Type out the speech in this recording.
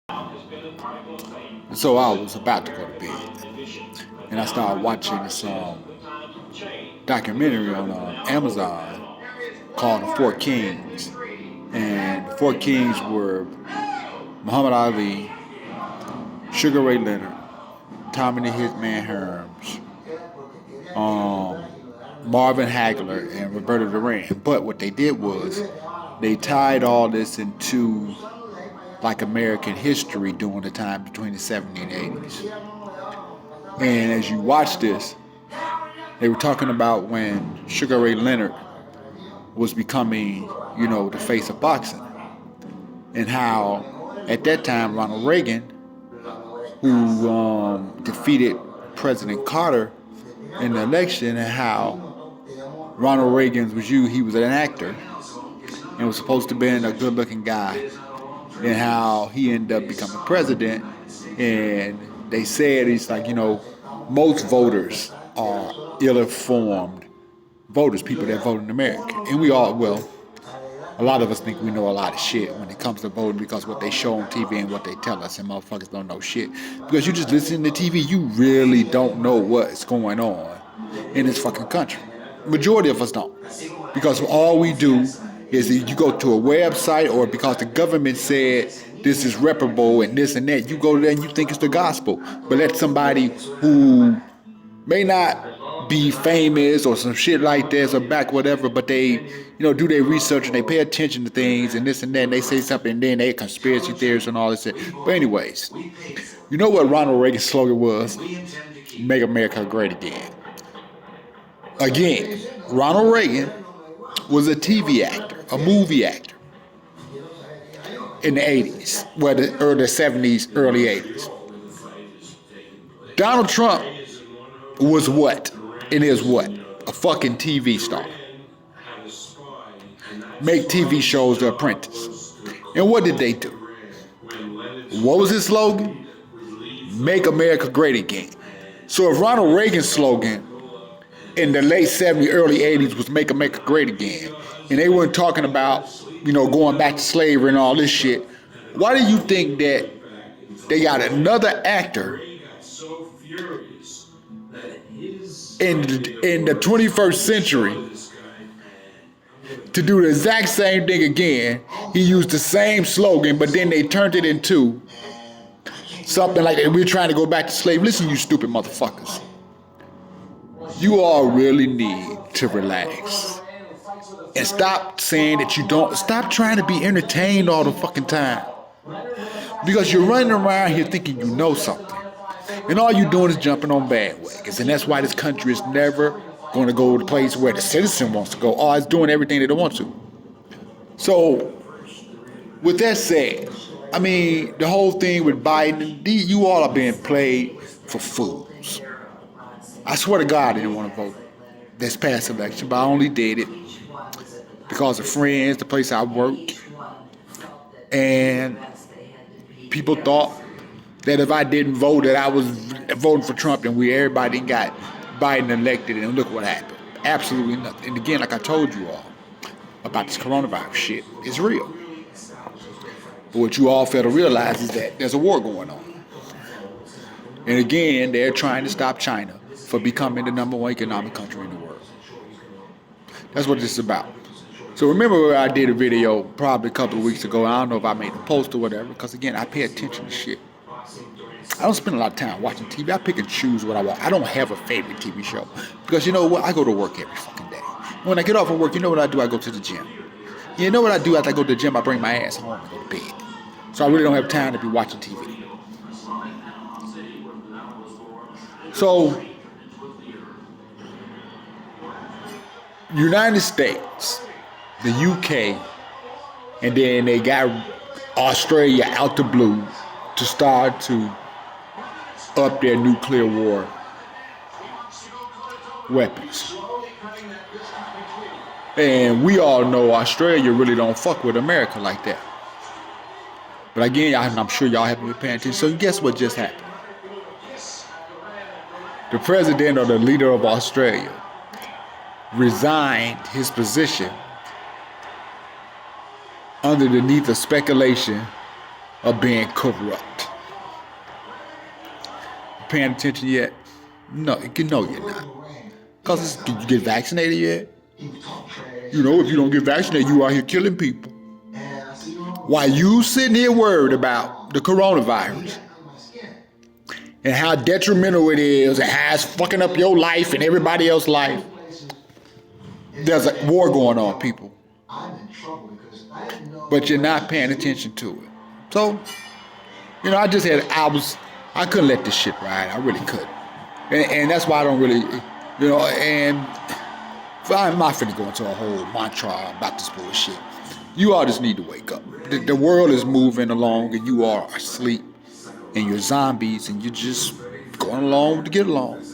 And so I was about to go to bed, and I started watching this documentary on Amazon called The Four Kings. And the Four Kings were Muhammad Ali, Sugar Ray Leonard, Tommy the Hitman Hearns, um, Marvin Hagler, and Roberto Duran. But what they did was they tied all this into like American history during the time between the 70s and 80s. And as you watch this, they were talking about when Sugar Ray Leonard was becoming, the face of boxing, and how at that time Ronald Reagan, who defeated President Carter in the election, and how Ronald Reagan he was an actor and was supposed to be a good-looking guy, and how he ended up becoming president. And they said he's like, most voters are ill-informed voters, people that vote in America. And we all, well, a lot of us think we know a lot of shit when it comes to voting because what they show on TV and what they tell us, and motherfuckers don't know shit. Because you just listen to TV, you really don't know what's going on in this fucking country. Majority of us don't. Because all we do is you go to a website, or because the government said this is reparable and this and that, you go there and you think it's the gospel. But let somebody who may not be famous or some shit like this or back whatever, but they, do their research and they pay attention to things and this and that, and they say something and then they conspiracy theories and all this shit. But anyways, you know what Ronald Reagan's slogan was? Make America great again. Again, Ronald Reagan was a TV actor, a movie actor in the 80s, well, the early 70s, early 80s. Donald Trump was what? And is what? A fucking TV star. Make TV shows The Apprentice. And what did they do? What was his slogan? Make America great again. So if Ronald Reagan's slogan in the late 70s, early 80s was make America great again, and they weren't talking about, going back to slavery and all this shit, why do you think that they got another actor in the 21st century to do the exact same thing again? He used the same slogan, but then they turned it into something like that. We're trying to go back to slavery. Listen, you stupid motherfuckers. You all really need to relax and stop saying that you don't. Stop trying to be entertained all the fucking time, because you're running around here thinking you know something, and all you're doing is jumping on bandwagons. And that's why this country is never going to go to the place where the citizen wants to go, or it's doing everything they don't want to. So, with that said, I mean, the whole thing with Biden, you all are being played for fools. I swear to God I didn't want to vote this past election, but I only did it because of friends, the place I worked, and people thought that if I didn't vote that I was voting for Trump, and everybody got Biden elected, and look what happened. Absolutely nothing. And again, like I told you all about this coronavirus shit, it's real. But what you all fail to realize is that there's a war going on. And again, they're trying to stop China for becoming the number one economic country in the world. That's what this is about. So remember I did a video probably a couple of weeks ago. I don't know if I made a post or whatever, because again, I pay attention to shit. I don't spend a lot of time watching TV. I pick and choose what I want. I don't have a favorite TV show, because you know what? I go to work every fucking day. When I get off of work, you know what I do? I go to the gym. You know what I do after I go to the gym? I bring my ass home and go to bed. So I really don't have time to be watching TV. So, United States, the UK, and then they got Australia out the blue to start to up their nuclear war weapons. And we all know Australia really don't fuck with America like that. But again, I'm sure y'all haven't been paying attention. So guess what just happened? The president or the leader of Australia resigned his position underneath the speculation of being corrupt. Paying attention yet? No, you're not. Cause did you get vaccinated yet? You know, if you don't get vaccinated, you out here killing people. While you sitting here worried about the coronavirus and how detrimental it is and how it's fucking up your life and everybody else's life, there's a war going on, people. But you're not paying attention to it. So, you know, I couldn't let this shit ride. I really couldn't. And that's why I don't really, you know, and I'm not finna go into a whole mantra about this bullshit. You all just need to wake up. The world is moving along and you are asleep and you're zombies and you're just going along to get along.